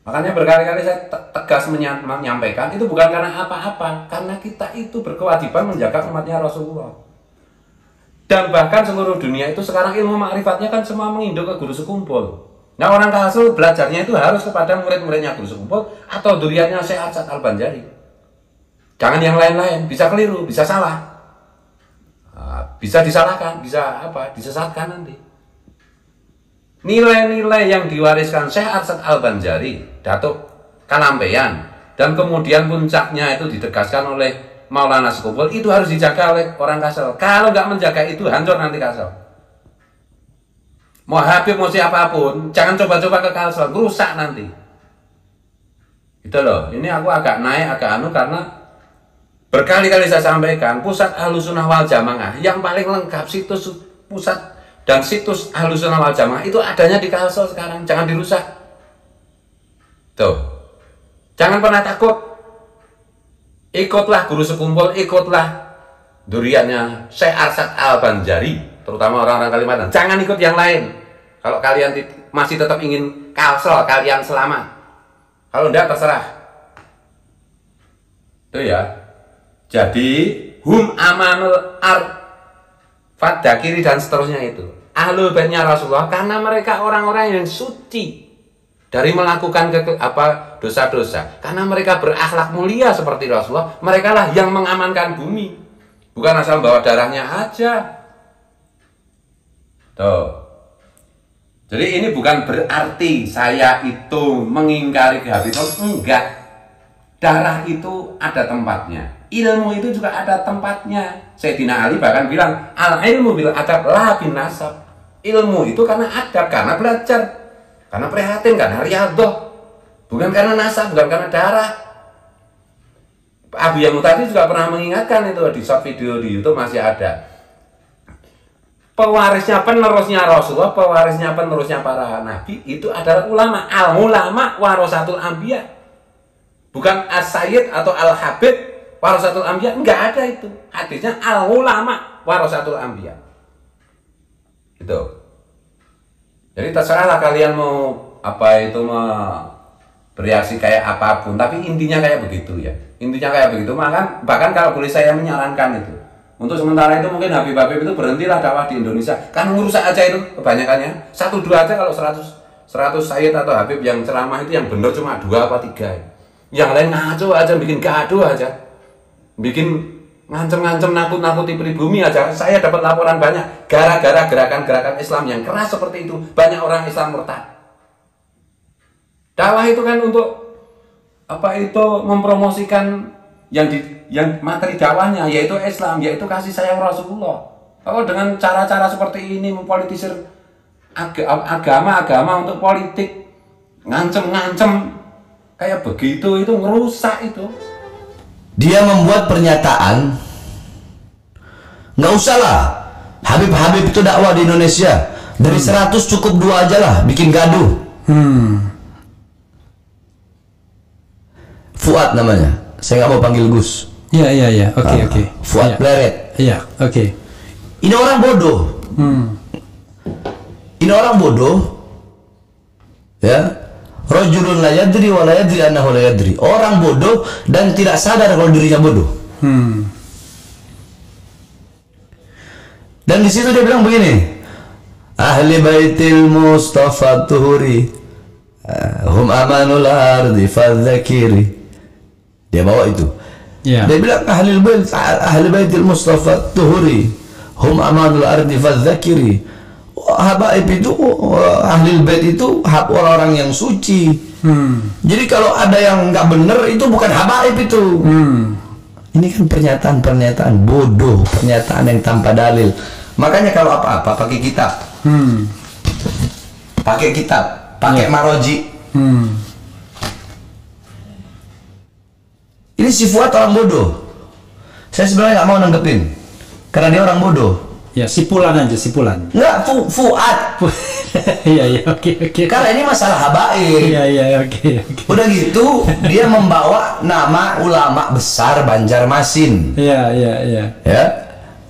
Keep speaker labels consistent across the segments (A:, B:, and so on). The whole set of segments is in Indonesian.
A: Makanya berkali-kali saya tegas menyampaikan itu bukan karena apa-apa, karena kita itu berkewajiban menjaga umatnya Rasulullah. Dan bahkan seluruh dunia itu sekarang ilmu makrifatnya kan semua menginduk ke guru sekumpul. Nah orang Kalsel belajarnya itu harus kepada murid-muridnya guru sekumpul atau duriannya Syekh Arsyad Al-Banjari. Jangan yang lain-lain, bisa keliru, bisa salah, bisa disalahkan, bisa disesatkan nanti. Nilai-nilai yang diwariskan Syekh Arsyad Al-Banjari, Datuk Kalampeyan, dan kemudian puncaknya itu ditegaskan oleh Maulana Sekumpul, itu harus dijaga oleh orang Kalsel. Kalau nggak menjaga itu, hancur nanti Kalsel. Mau Habib, mau siapapun, jangan coba-coba ke Kalsel, rusak nanti. Itu loh, ini aku agak naik, agak karena berkali-kali saya sampaikan, pusat Ahlussunnah wal Jamaah yang paling lengkap, situs pusat dan situs Ahlussunnah wal Jamaah itu adanya di Kalsel sekarang, jangan dirusak. Tuh, jangan pernah takut. Ikutlah guru sekumpul, ikutlah duriannya Syekh Arsyad Al-Banjari, terutama orang-orang Kalimantan. Jangan ikut yang lain. Kalau kalian masih tetap ingin Kalsel, kalian selamat. Kalau enggak, terserah. Itu ya. Jadi, hum amanul fadakiri dan seterusnya itu. Ahlul baitnya Rasulullah karena mereka orang-orang yang suci dari melakukan dosa-dosa, karena mereka berakhlak mulia seperti Rasulullah, mereka lah yang mengamankan bumi, bukan asal bawa darahnya aja. Tuh. Jadi ini bukan berarti saya itu mengingkari kehabisan, enggak. Darah itu ada tempatnya, ilmu itu juga ada tempatnya. Sayyidina Ali bahkan bilang, al ilmu bil adab la bin nasab. Ilmu itu karena adab, karena belajar, karena prihatin, karena riyadhah, bukan karena nasab, bukan karena darah. Abu Yamu tadi juga pernah mengingatkan itu di short video di YouTube masih ada. Pewarisnya penerusnya Rasulullah, pewarisnya penerusnya para nabi itu adalah ulama. Al ulama warasatul anbiya. Bukan as-sayyid atau al-habib warasatul anbiya, enggak ada itu. Hadisnya al ulama warasatul anbiya. Gitu. Jadi terserahlah kalian mau bereaksi kayak apapun, tapi intinya kayak begitu ya. Intinya kayak begitu. Bahkan kalau boleh saya menyarankan itu, untuk sementara itu mungkin Habib-Habib itu berhentilah dakwah di Indonesia. Kan merusak aja itu kebanyakannya. 1-2 aja kalau 100 sayyid atau Habib yang ceramah itu yang benar cuma 2 apa 3. Yang lain ngaco aja, bikin gaduh aja. Bikin ngancem-ngancem, nakut-nakuti pribumi aja. Saya dapat laporan banyak gara-gara gerakan-gerakan Islam yang keras seperti itu, banyak orang Islam murtad. Dakwah itu kan untuk mempromosikan yang materi dakwahnya yaitu Islam, yaitu kasih sayang Rasulullah. Kalau dengan cara-cara seperti ini mempolitisir agama untuk politik, ngancem-ngancem kayak begitu, itu ngerusak itu.
B: Dia membuat pernyataan, nggak usah lah Habib-Habib itu dakwah di Indonesia, dari 100 cukup 2 aja lah bikin gaduh. Fuad namanya, saya nggak mau panggil Gus.
C: Iya, oke.
B: Fuad Pleret.
C: Iya, oke.
B: Ini orang bodoh. Ini orang bodoh. Ya. Rajulun la yadri wa la yadri annahu la yadri. Orang bodoh dan tidak sadar kalau dirinya bodoh. Dan di situ dia bilang begini, ahli baitil Mustafa tuhuri hum amanul ardi fadzakiri. Dia bawa itu. Dia bilang ahli baitil Mustafa tuhuri hum amanul ardi fadzakiri. Habaib itu, ahli bait itu orang-orang yang suci. Jadi kalau ada yang nggak bener itu bukan habaib itu. Ini kan pernyataan-pernyataan bodoh, pernyataan yang tanpa dalil. Makanya kalau apa-apa pakai kitab, pakai maroji. Ini si Fuad orang bodoh. Saya sebenarnya nggak mau nanggepin karena dia orang bodoh.
C: Ya, sipulan aja, sipulan.
B: Enggak, Fuad.
C: Iya, oke.
B: Karena ini masalah habaib.
C: Iya, oke.
B: Udah gitu, dia membawa nama ulama besar Banjarmasin.
C: Iya.
B: Ya,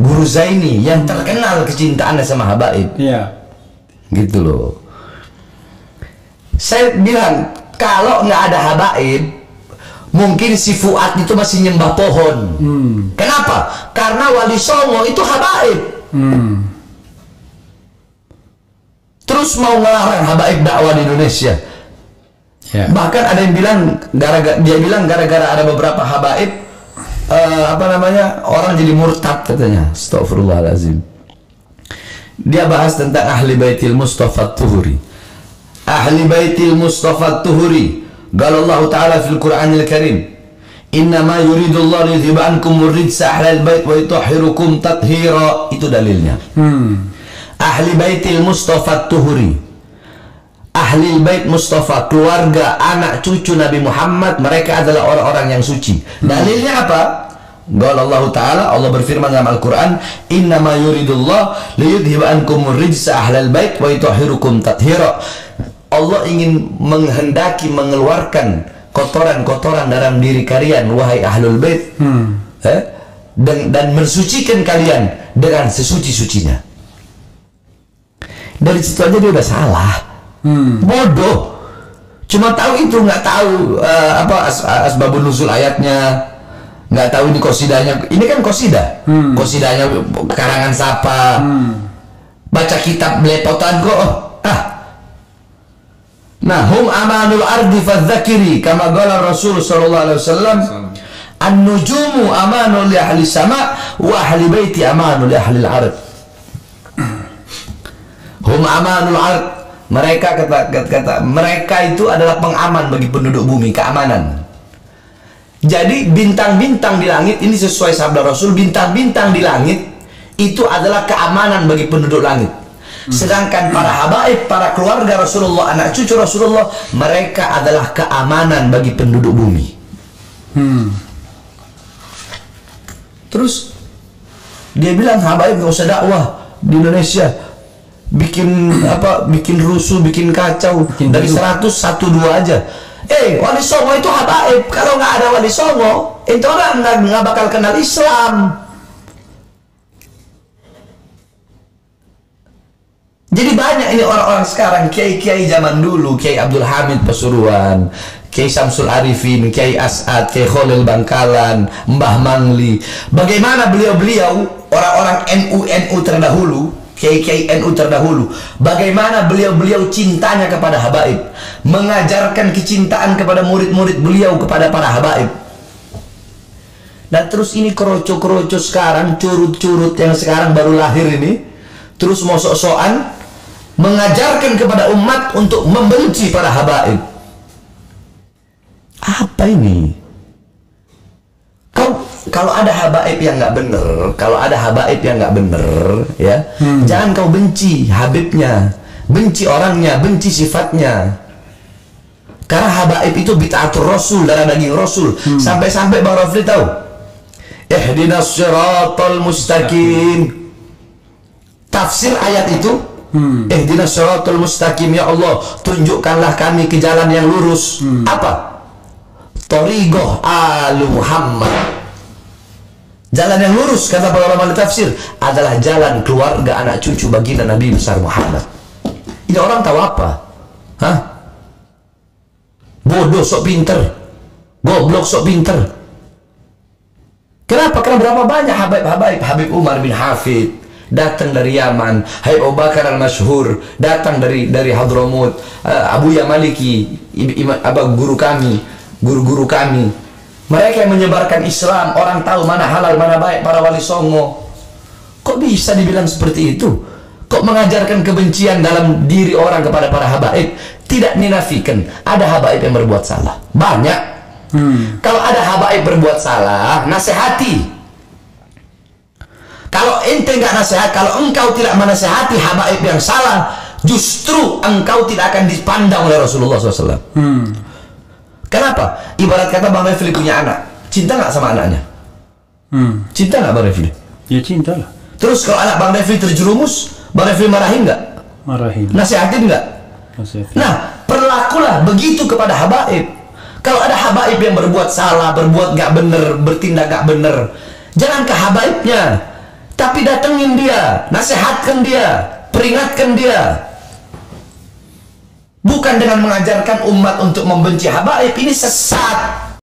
B: Guru Zaini yang terkenal kecintaannya sama habaib.
C: Iya.
B: Gitu loh. Saya bilang, kalau nggak ada habaib, mungkin si Fuad itu masih nyembah pohon. Kenapa? Karena Wali Songo itu habaib. Terus mau ngelarang habaib dakwah di Indonesia. Bahkan ada yang bilang gara-gara ada beberapa habaib orang jadi murtad katanya. Astagfirullahaladzim. Dia bahas tentang Ahli Baitil Mustafa Tuhuri. Ahli Baitil Mustafa Tuhuri. Qala Allah Ta'ala fil Qur'anil Karim, innama yuridullahu liyudhiba ankum ar-rijsa ahlal bait wa yutahhirukum tathira. Itu dalilnya. Ahli Baitil Mustafa Tuhuri, Ahli Bait Mustafa, keluarga anak cucu Nabi Muhammad, mereka adalah orang-orang yang suci. Dalilnya apa? Qala Allah Ta'ala, Allah berfirman dalam Al-Quran, innama yuridullah liyudhiba ankum ar-rijsa ahlal bait wa yutahhirukum tathira. Allah ingin menghendaki mengeluarkan kotoran-kotoran dalam diri kalian, wahai ahlul bait, dan mensucikan kalian dengan sesuci-sucinya. Dari situ aja dia udah salah. Bodoh. Cuma tahu itu, nggak tahu asbabun nuzul ayatnya, nggak tahu ini kosidahnya. Ini kan kosidah. Kosidahnya karangan siapa? Baca kitab belepotan kok. Nah, hum amanul ardi fadzakiri kama qala Rasul sallallahu alaihi wasallam, an-nujumu amanul li ahli sama wa ahli baiti amanul li ahli al-ard. Hum amanul ard, mereka kata mereka itu adalah pengaman bagi penduduk bumi, keamanan. Jadi bintang-bintang di langit ini sesuai sabda Rasul, bintang-bintang di langit itu adalah keamanan bagi penduduk langit. Sedangkan para habaib, para keluarga Rasulullah, anak cucu Rasulullah, mereka adalah keamanan bagi penduduk bumi. Terus dia bilang habaib nggak usah dakwah di Indonesia, bikin rusuh, bikin kacau, dari 100 1 2 aja. Wali Songo itu habaib. Kalau nggak ada Wali Songo, itu orang nggak bakal kenal Islam. Jadi banyak ini orang-orang sekarang, kiai-kiai zaman dulu, Kiai Abdul Hamid Pasuruan, Kiai Samsul Arifin, Kiai As'ad, Kiai Kholil Bangkalan, Mbah Mangli. Bagaimana beliau-beliau, orang-orang NU terdahulu, Kiai-Kiai NU terdahulu, bagaimana beliau-beliau cintanya kepada habaib, mengajarkan kecintaan kepada murid-murid beliau kepada para habaib. Nah terus ini keroco-keroco sekarang, curut-curut yang sekarang baru lahir ini, terus mau sok-sokan mengajarkan kepada umat untuk membenci para habaib. Apa ini? Kalau ada habaib yang nggak bener, ya, jangan kau benci habibnya, benci orangnya, benci sifatnya. Karena habaib itu bid'atul Rasul, darah daging Rasul. Sampai-sampai Bang Rafli tahu, ihdinas siratal mustaqim. Tafsir ayat itu, ihdinas siratal mustaqim, ya Allah, tunjukkanlah kami ke jalan yang lurus. Apa? Thariqah Alu Muhammad. Jalan yang lurus, kata para ulama tafsir, adalah jalan keluarga anak cucu baginda Nabi besar Muhammad. Ini orang tahu apa? Bodoh sok pinter, goblok sok pinter. Kenapa? Karena berapa banyak habaib, Habib Umar bin Hafid datang dari Yaman, Habib Abu Bakar al-Masyhur datang dari Hadramut, Abu Yamaliki, guru-guru kami. Mereka yang menyebarkan Islam, orang tahu mana halal, mana baik, para Wali Songo. Kok bisa dibilang seperti itu? Kok mengajarkan kebencian dalam diri orang kepada para habaib? Tidak dinafikan, ada habaib yang berbuat salah. Banyak. Kalau ada habaib berbuat salah, nasihati. Kalau ente nggak nasihat, kalau engkau tidak menasihati habaib yang salah, justru engkau tidak akan dipandang oleh Rasulullah SAW. Kenapa? Ibarat kata Bang Refli punya anak, cinta nggak sama anaknya? Cinta nggak Bang Refli?
C: Ya cinta lah.
B: Terus kalau anak Bang Refli terjerumus, Bang Refli marahin nggak?
C: Marahin.
B: Nasihatin nggak?
C: Nasihatin.
B: Nah, perlakulah begitu kepada habaib. Kalau ada habaib yang berbuat salah, berbuat nggak bener, bertindak nggak bener, jangan ke habaibnya, tapi datengin dia, nasihatkan dia, peringatkan dia. bukan dengan mengajarkan umat untuk membenci habaib. Ini sesat.